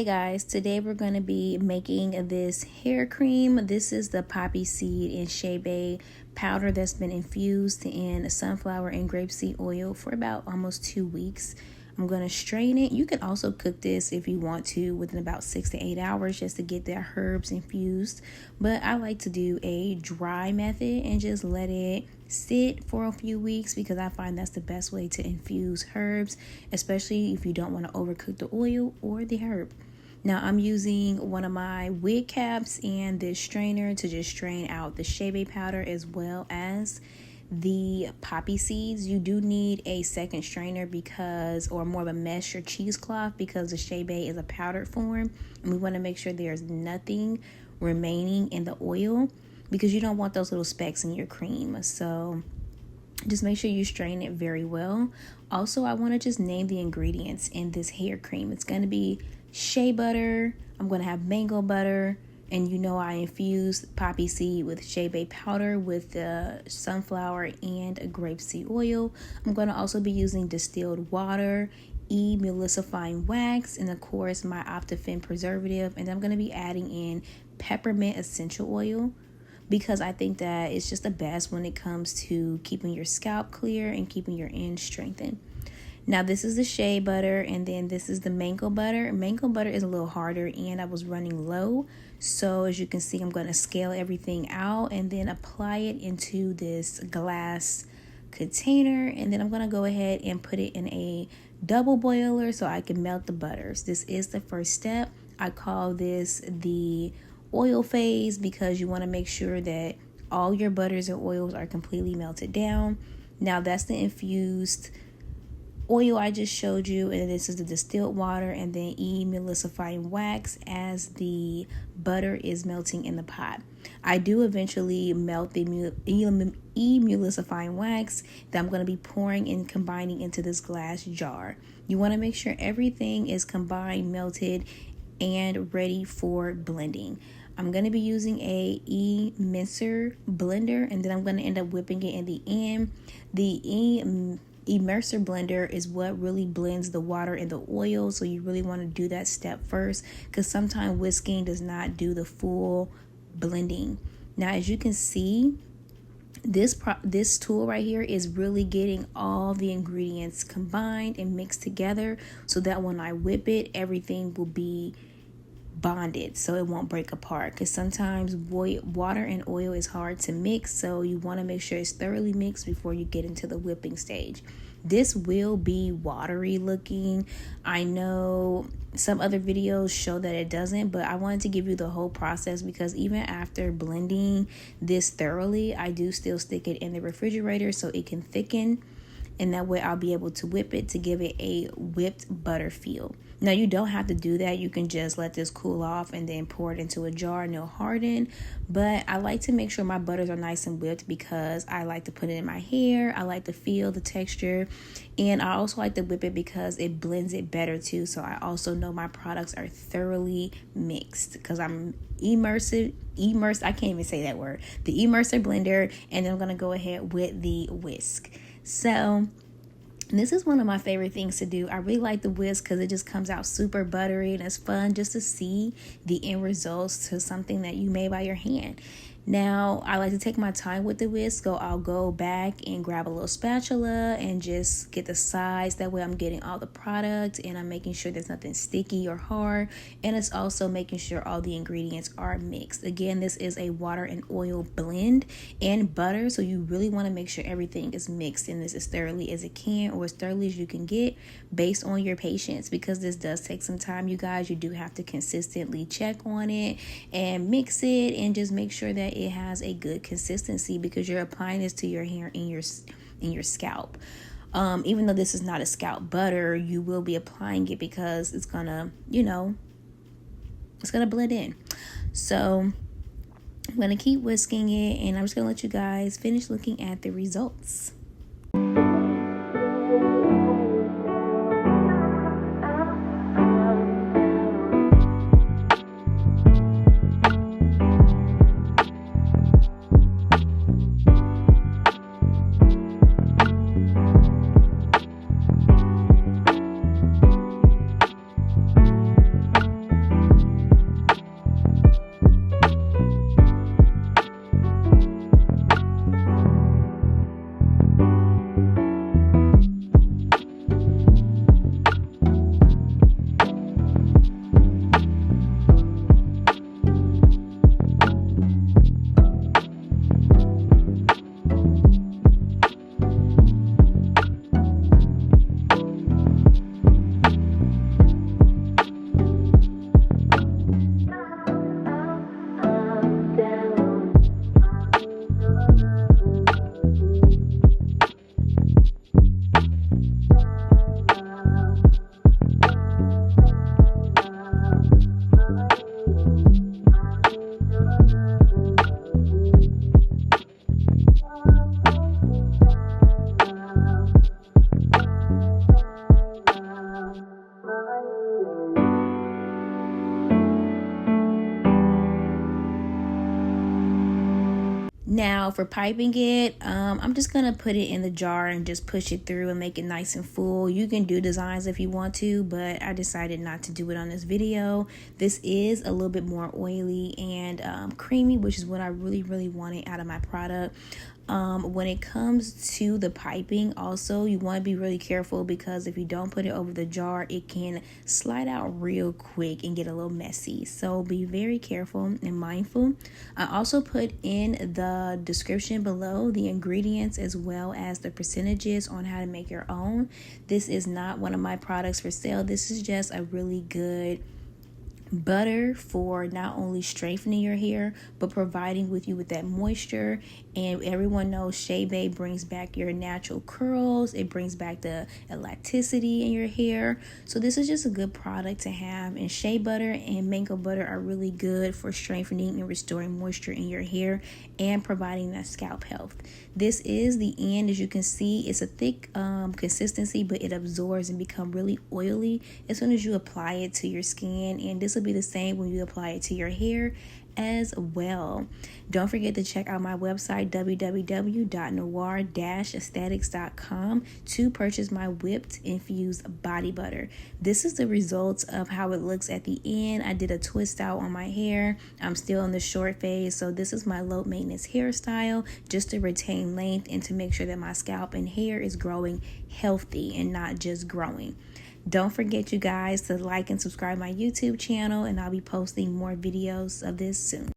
guys, today we're going to be making this hair cream. This is the poppy seed and Chebe powder that's been infused in sunflower and grapeseed oil for about almost 2 weeks. I'm going to strain it. You can also cook this if you want to within about 6 to 8 hours just to get the herbs infused. But I like to do a dry method and just let it sit for a few weeks because I find that's the best way to infuse herbs, especially if you don't want to overcook the oil or the herb. Now I'm using one of my wig caps and this strainer to just strain out the Chebe powder as well as the poppy seeds. You do need a second strainer because, or more of a mesh or cheesecloth, because the Chebe is a powdered form and we want to make sure there's nothing remaining in the oil because you don't want those little specks in your cream. So just make sure you strain it very well. Also, I want to just name the ingredients in this hair cream. It's going to be Shea Butter. I'm going to have mango butter. And you know I infused poppy seed with Chebe powder with the sunflower and grapeseed oil. I'm going to also be using distilled water, Emulsifying Wax, and of course my Optiphen Preservative. And I'm going to be adding in peppermint essential oil because I think that it's just the best when it comes to keeping your scalp clear and keeping your ends strengthened. Now this is the Shea Butter and then this is the mango butter. Mango butter is a little harder and I was running low. So as you can see, I'm going to scale everything out and then apply it into this glass container. And then I'm going to go ahead and put it in a double boiler so I can melt the butters. This is the first step. I call this the oil phase because you want to make sure that all your butters and oils are completely melted down. Now that's the infused oil I just showed you, and this is the distilled water and then emulsifying wax as the butter is melting in the pot. I do eventually melt the emulsifying wax that I'm going to be pouring and combining into this glass jar. You want to make sure everything is combined, melted, and ready for blending. I'm going to be using a e-mincer blender and then I'm going to end up whipping it in the end. The immerser blender is what really blends the water and the oil, so you really want to do that step first because sometimes whisking does not do the full blending. Now as you can see, this tool right here is really getting all the ingredients combined and mixed together so that when I whip it, everything will be bonded so it won't break apart, because sometimes water and oil is hard to mix, so you want to make sure it's thoroughly mixed before you get into the whipping stage. This will be watery looking. I know some other videos show that it doesn't, but I wanted to give you the whole process because even after blending this thoroughly, I do still stick it in the refrigerator so it can thicken, and that way I'll be able to whip it to give it a whipped butter feel. Now you don't have to do that. You can just let this cool off and then pour it into a jar and it'll harden. But I like to make sure my butters are nice and whipped because I like to put it in my hair. I like to feel the texture. And I also like to whip it because it blends it better too. So I also know my products are thoroughly mixed because I'm immersed. I can't even say that word. The immerser blender. And then I'm going to go ahead with the whisk. So this is one of my favorite things to do. I really like the whisk because it just comes out super buttery and it's fun just to see the end results to something that you made by your hand. Now, I like to take my time with the whisk, so I'll go back and grab a little spatula and just get the sides. That way I'm getting all the product and I'm making sure there's nothing sticky or hard. And it's also making sure all the ingredients are mixed. Again, this is a water and oil blend and butter, so you really want to make sure everything is mixed in this as thoroughly as it can or as thoroughly as you can get based on your patience, because this does take some time, you guys. You do have to consistently check on it and mix it and just make sure that it has a good consistency because you're applying this to your hair and your scalp. Even though this is not a scalp butter, you will be applying it because it's gonna, it's gonna blend in. So I'm gonna keep whisking it and I'm just gonna let you guys finish looking at the results. Now for piping it, I'm just gonna put it in the jar and just push it through and make it nice and full. You can do designs if you want to, but I decided not to do it on this video. This is a little bit more oily and creamy, which is what I really wanted out of my product. When it comes to the piping, also you want to be really careful, because if you don't put it over the jar, it can slide out real quick and get a little messy. So be very careful and mindful. I also put in the description below the ingredients as well as the percentages on how to make your own. This is not one of my products for sale. This is just a really good butter for not only strengthening your hair but providing with you with that moisture. And everyone knows Chebe brings back your natural curls, it brings back the elasticity in your hair. So this is just a good product to have, and Shea Butter and mango butter are really good for strengthening and restoring moisture in your hair and providing that scalp health. This is the end. As you can see, it's a thick consistency, but it absorbs and becomes really oily as soon as you apply it to your skin, and this will be the same when you apply it to your hair as well. Don't forget to check out my website www.noir-aesthetics.com to purchase my whipped infused body butter. This is the results of how it looks at the end. I did a twist out on my hair. I'm still in the short phase, so this is my low maintenance hairstyle, just to retain length and to make sure that my scalp and hair is growing healthy and not just growing. Don't forget, you guys, to like and subscribe my YouTube channel, and I'll be posting more videos of this soon.